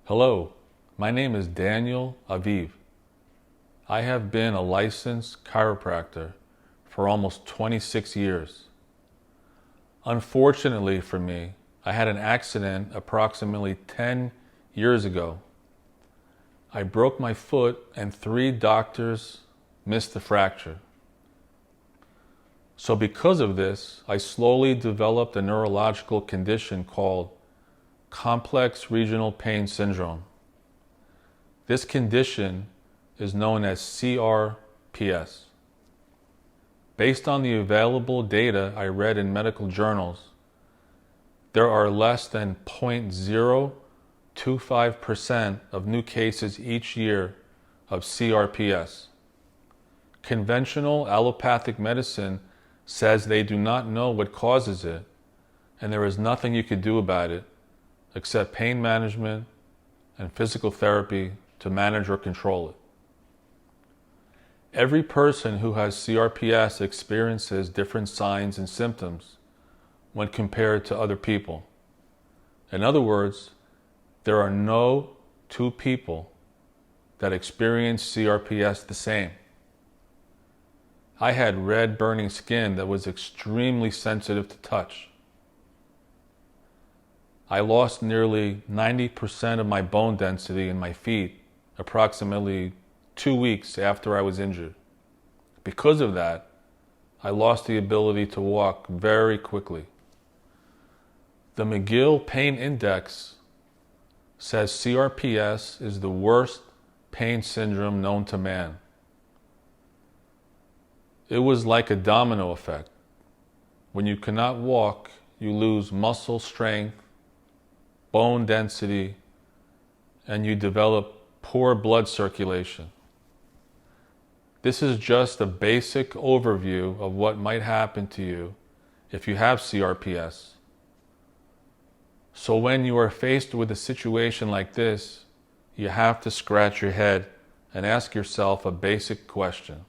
Hello, my name is Daniel Aviv. I have been a licensed chiropractor for almost 26 years. Unfortunately for me, I had an accident approximately 10 years ago. I broke my foot and 3 doctors missed the fracture. So because of this, I slowly developed a neurological condition called complex regional pain syndrome. This condition is known as CRPS. Based on the available data I read in medical journals, there are less than 0.025% of new cases each year of CRPS. Conventional allopathic medicine says they do not know what causes it, and there is nothing you could do about it except pain management and physical therapy to manage or control it. Every person who has CRPS experiences different signs and symptoms when compared to other people. In other words, there are no 2 people that experience CRPS the same. I had red burning skin that was extremely sensitive to touch. I lost nearly 90% of my bone density in my feet approximately 2 weeks after I was injured. Because of that, I lost the ability to walk very quickly. The McGill Pain Index says CRPS is the worst pain syndrome known to man. It was like a domino effect. When you cannot walk, you lose muscle strength, bone density, and you develop poor blood circulation. This is just a basic overview of what might happen to you if you have CRPS. So when you are faced with a situation like this, you have to scratch your head and ask yourself a basic question.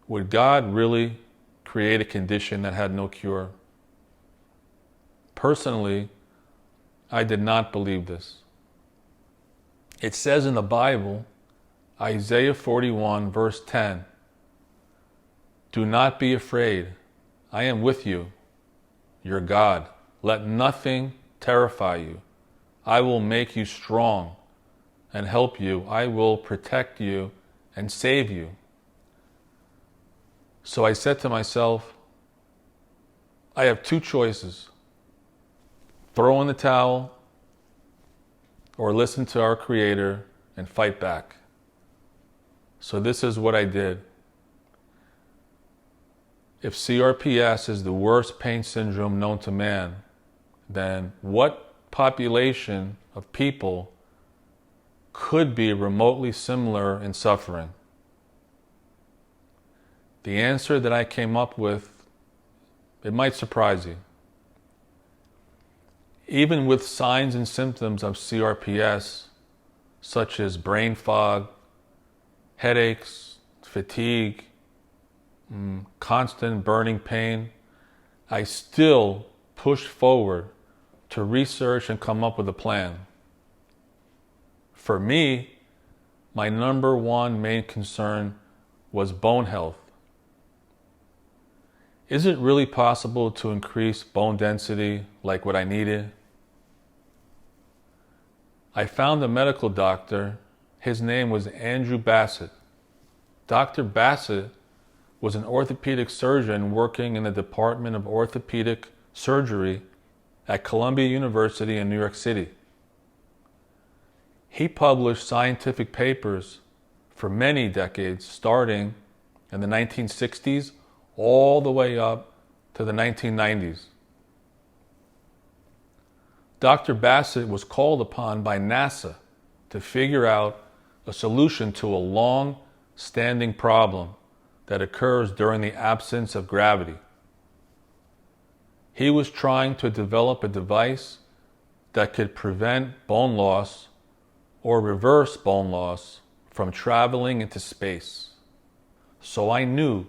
Would God really create a condition that had no cure? Personally, I did not believe this. It says in the Bible, Isaiah 41 verse 10, "Do not be afraid, I am with you, your God. Let nothing terrify you. I will make you strong and help you. I will protect you and save you." So I said to myself, I have 2 choices. Throw in the towel or listen to our Creator and fight back. So this is what I did. If CRPS is the worst pain syndrome known to man, then what population of people could be remotely similar in suffering? The answer that I came up with, it might surprise you. Even with signs and symptoms of CRPS, such as brain fog, headaches, fatigue, constant burning pain, I still pushed forward to research and come up with a plan. For me, my number 1 main concern was bone health. Is it really possible to increase bone density like what I needed? I found a medical doctor. His name was Andrew Bassett. Dr. Bassett was an orthopedic surgeon working in the Department of Orthopedic Surgery at Columbia University in New York City. He published scientific papers for many decades, starting in the 1960s all the way up to the 1990s. Dr. Bassett was called upon by NASA to figure out a solution to a long-standing problem that occurs during the absence of gravity. He was trying to develop a device that could prevent bone loss or reverse bone loss from traveling into space. So I knew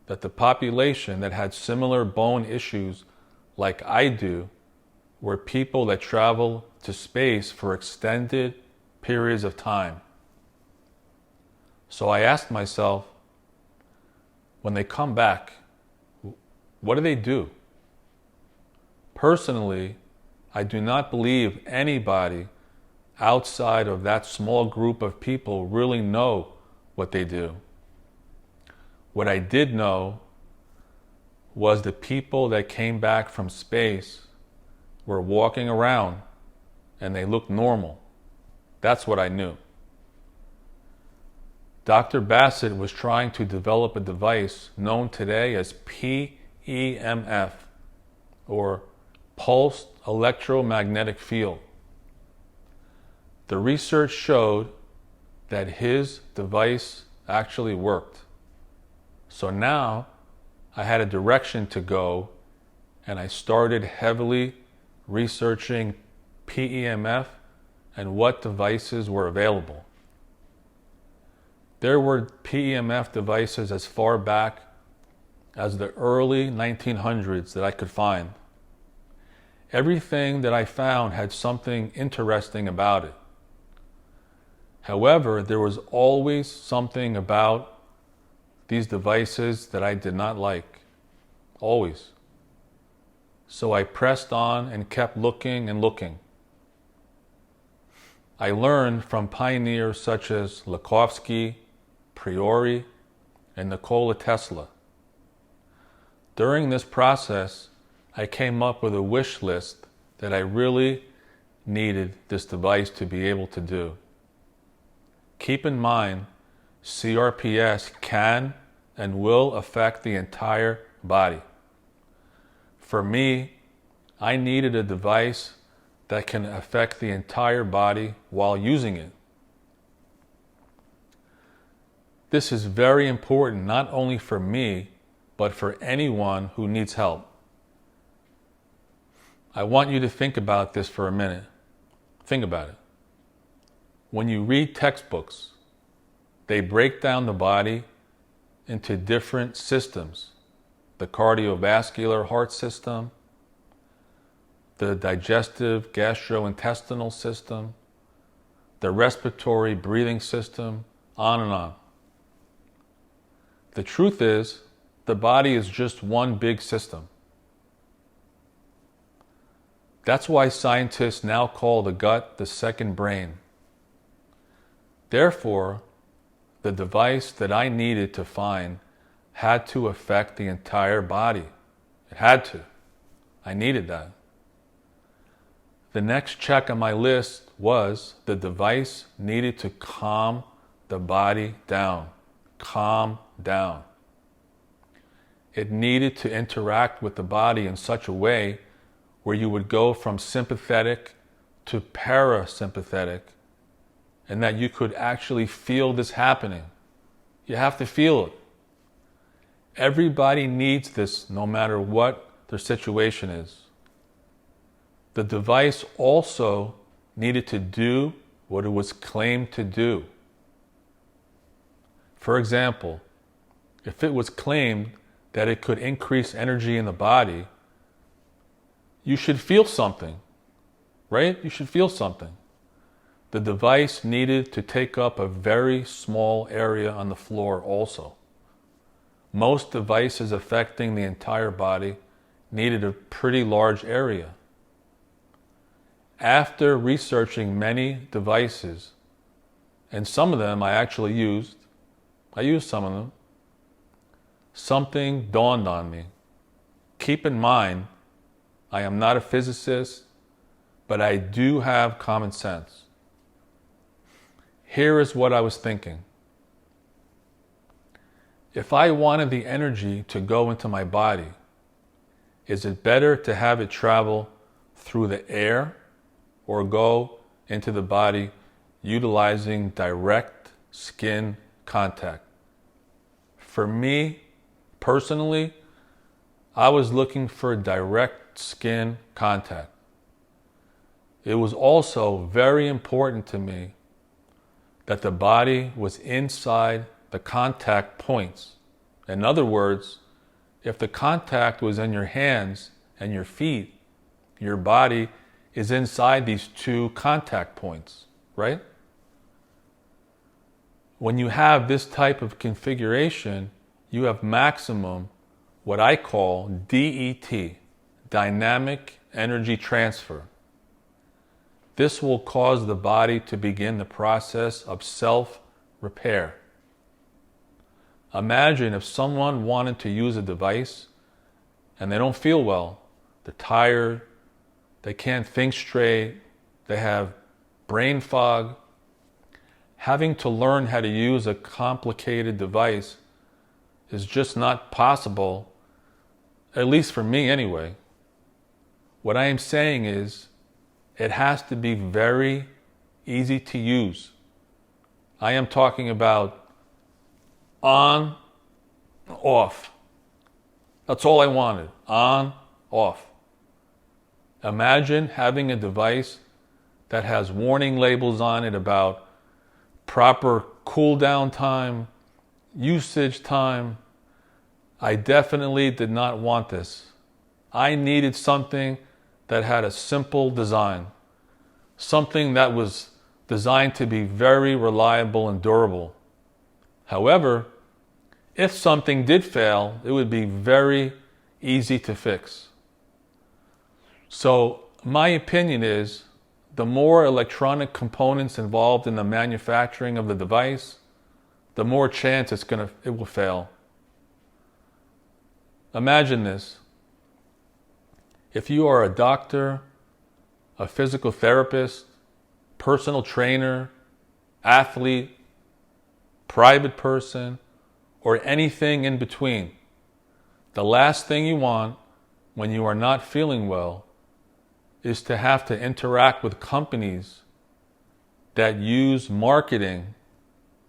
that the population that had similar bone issues like I do were people that travel to space for extended periods of time. So I asked myself, when they come back, what do they do? Personally, I do not believe anybody outside of that small group of people really know what they do. What I did know was the people that came back from space were walking around and they looked normal. That's what I knew. Dr. Bassett was trying to develop a device known today as PEMF, or pulsed electromagnetic field. The research showed that his device actually worked. So now I had a direction to go, and I started heavily researching PEMF and what devices were available. There were PEMF devices as far back as the early 1900s that I could find. Everything that I found had something interesting about it. However, there was always something about these devices that I did not like. Always. So I pressed on and kept looking and looking. I learned from pioneers such as Lakovsky, Priori, and Nikola Tesla. During this process, I came up with a wish list that I really needed this device to be able to do. Keep in mind, CRPS can and will affect the entire body. For me, I needed a device that can affect the entire body while using it. This is very important not only for me, but for anyone who needs help. I want you to think about this for a minute. Think about it. When you read textbooks, they break down the body into different systems. The cardiovascular heart system, the digestive gastrointestinal system, the respiratory breathing system, on and on. The truth is, the body is just one big system. That's why scientists now call the gut the second brain. Therefore, the device that I needed to find had to affect the entire body. It had to. I needed that. The next check on my list was the device needed to calm the body down. Calm down. It needed to interact with the body in such a way where you would go from sympathetic to parasympathetic, and that you could actually feel this happening. You have to feel it. Everybody needs this no matter what their situation is. The device also needed to do what it was claimed to do. For example, if it was claimed that it could increase energy in the body, you should feel something, right? You should feel something. The device needed to take up a very small area on the floor also. Most devices affecting the entire body needed a pretty large area. After researching many devices, and some of them I actually used, some of them, something dawned on me. Keep in mind, I am not a physicist, but I do have common sense. Here is what I was thinking. If I wanted the energy to go into my body, is it better to have it travel through the air or go into the body utilizing direct skin contact? For me, personally, I was looking for direct skin contact. It was also very important to me that the body was inside the contact points. In other words, if the contact was in your hands and your feet, your body is inside these two contact points, right? When you have this type of configuration, you have maximum, what I call DET, dynamic energy transfer. This will cause the body to begin the process of self-repair. Imagine if someone wanted to use a device and they don't feel well, they're tired, they can't think straight, they have brain fog. Having to learn how to use a complicated device is just not possible, at least for me anyway. What I am saying is, it has to be very easy to use. I am talking about on, off. That's all I wanted. On, off. Imagine having a device that has warning labels on it about proper cool down time, usage time. I definitely did not want this. I needed something that had a simple design, something that was designed to be very reliable and durable. However, if something did fail, it would be very easy to fix. So my opinion is, the more electronic components involved in the manufacturing of the device, the more chance it will fail. Imagine this. If you are a doctor, a physical therapist, personal trainer, athlete, private person, or anything in between, the last thing you want when you are not feeling well is to have to interact with companies that use marketing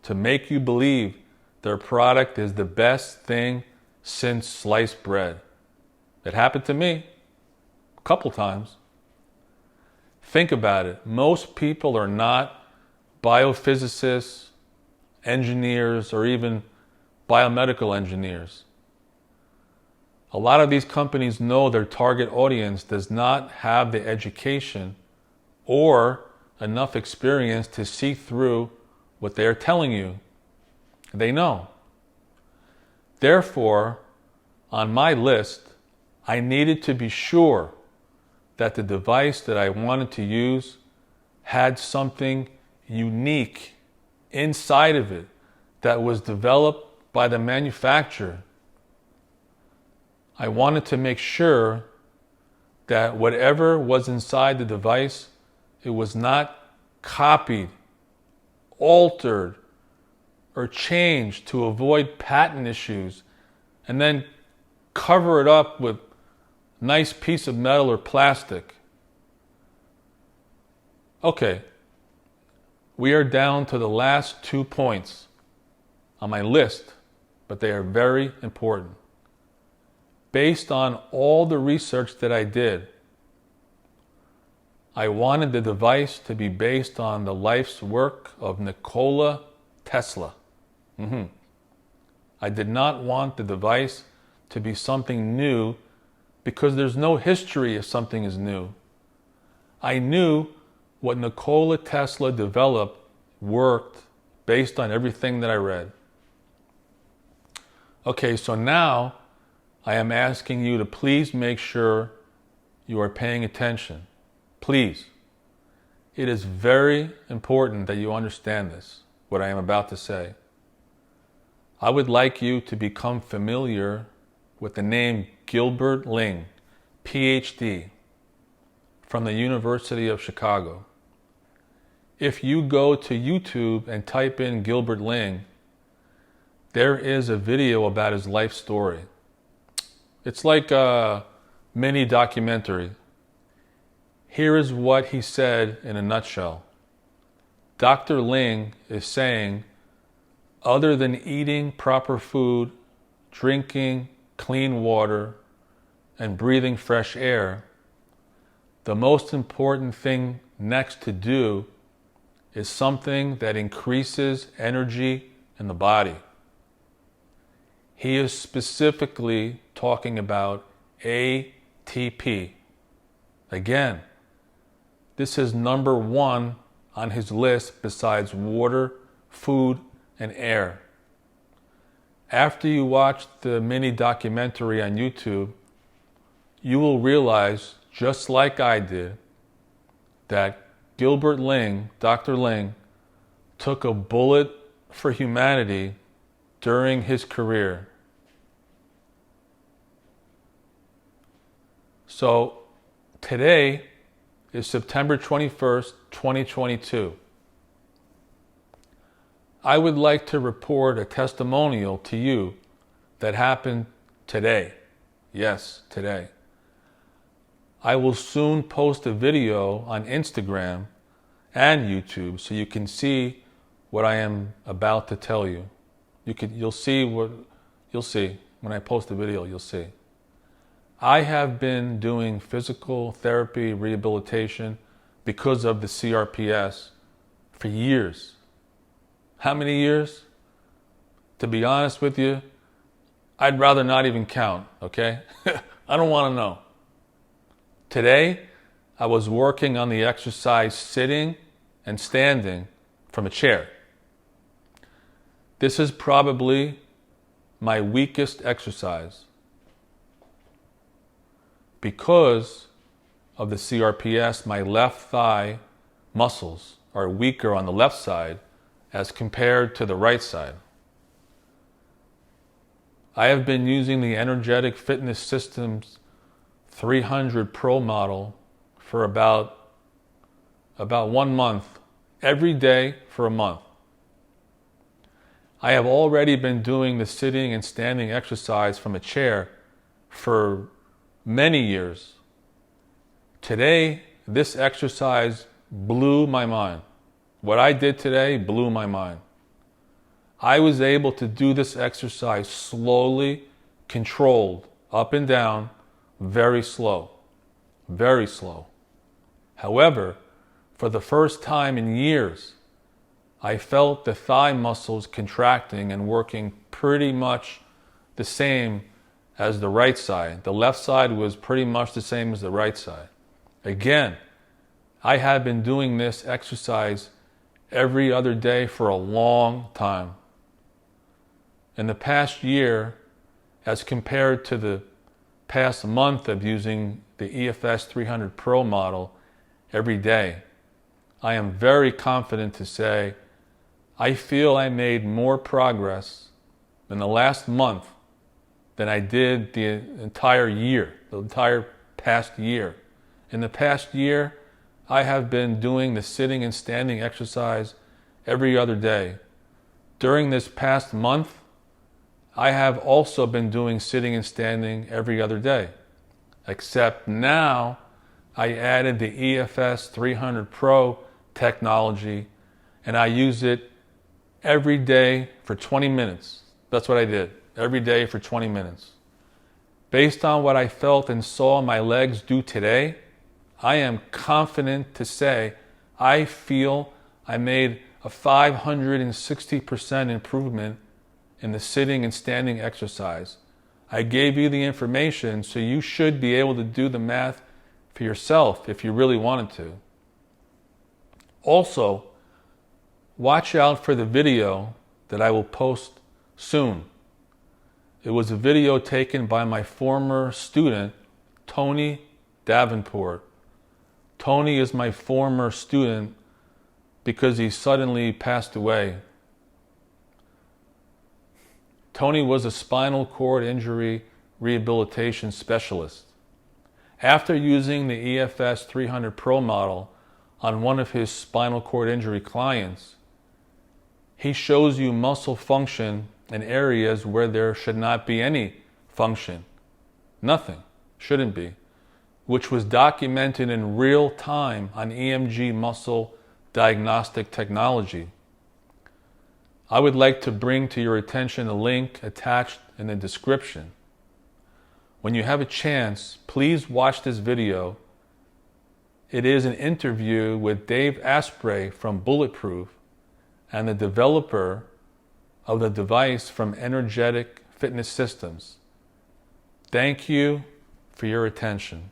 to make you believe their product is the best thing since sliced bread. It happened to me a couple times. Think about it. Most people are not biophysicists, engineers, or even biomedical engineers. A lot of these companies know their target audience does not have the education or enough experience to see through what they are telling you. They know. Therefore, on my list, I needed to be sure that the device that I wanted to use had something unique inside of it that was developed by the manufacturer. I wanted to make sure that whatever was inside the device, it was not copied, altered, or changed to avoid patent issues and then cover it up with a nice piece of metal or plastic. Okay, we are down to the last 2 points on my list, but they are very important. Based on all the research that I did, I wanted the device to be based on the life's work of Nikola Tesla. I did not want the device to be something new because there's no history if something is new. I knew what Nikola Tesla developed worked based on everything that I read. Okay, so now I am asking you to please make sure you are paying attention. Please. It is very important that you understand this, what I am about to say. I would like you to become familiar with the name Gilbert Ling, PhD, from the University of Chicago. If you go to YouTube and type in Gilbert Ling, there is a video about his life story. It's like a mini documentary. Here is what he said in a nutshell. Dr. Ling is saying, other than eating proper food, drinking clean water, and breathing fresh air, the most important thing next to do is something that increases energy in the body. He is specifically talking about ATP. Again, This is number one on his list besides water, food, and air. After you watch the mini documentary on YouTube, you will realize, just like I did, that Gilbert Ling, Dr. Ling, took a bullet for humanity during his career. So today is September 21st, 2022. I would like to report a testimonial to you that happened today. Yes, today. I will soon post a video on Instagram and YouTube so you can see what I am about to tell you. You'll see when I post the video, you'll see. I have been doing physical therapy rehabilitation because of the CRPS for years. How many years? To be honest with you, I'd rather not even count, okay? I don't want to know. Today, I was working on the exercise sitting and standing from a chair. This is probably my weakest exercise. Because of the CRPS, my left thigh muscles are weaker on the left side as compared to the right side. I have been using the Energetic Fitness Systems 300 Pro model for about 1 month, every day for a month. I have already been doing the sitting and standing exercise from a chair for many years. Today, this exercise blew my mind. What I did today blew my mind. I was able to do this exercise slowly, controlled, up and down, very slow, very slow. However, for the first time in years, I felt the thigh muscles contracting and working pretty much the same as the right side. The left side was pretty much the same as the right side. Again, I have been doing this exercise every other day for a long time. In the past year, as compared to the past month of using the EFS 300 Pro model every day, I am very confident to say I feel I made more progress in the last month than I did the entire year, the entire past year. In the past year, I have been doing the sitting and standing exercise every other day. During this past month, I have also been doing sitting and standing every other day. Except now, I added the EFS 300 Pro technology, and I use it every day for 20 minutes. That's what I did, every day for 20 minutes. Based on what I felt and saw my legs do today, I am confident to say I feel I made a 560% improvement in the sitting and standing exercise. I gave you the information, so you should be able to do the math for yourself if you really wanted to. Also, watch out for the video that I will post soon. It was a video taken by my former student, Tony Davenport. Tony is my former student because he suddenly passed away. Tony was a spinal cord injury rehabilitation specialist. After using the EFS 300 Pro model on one of his spinal cord injury clients, he shows you muscle function in areas where there should not be any function. Nothing. Shouldn't be. Which was documented in real time on EMG muscle diagnostic technology. I would like to bring to your attention a link attached in the description. When you have a chance, please watch this video. It is an interview with Dave Asprey from Bulletproof and the developer of the device from Energetic Fitness Systems. Thank you for your attention.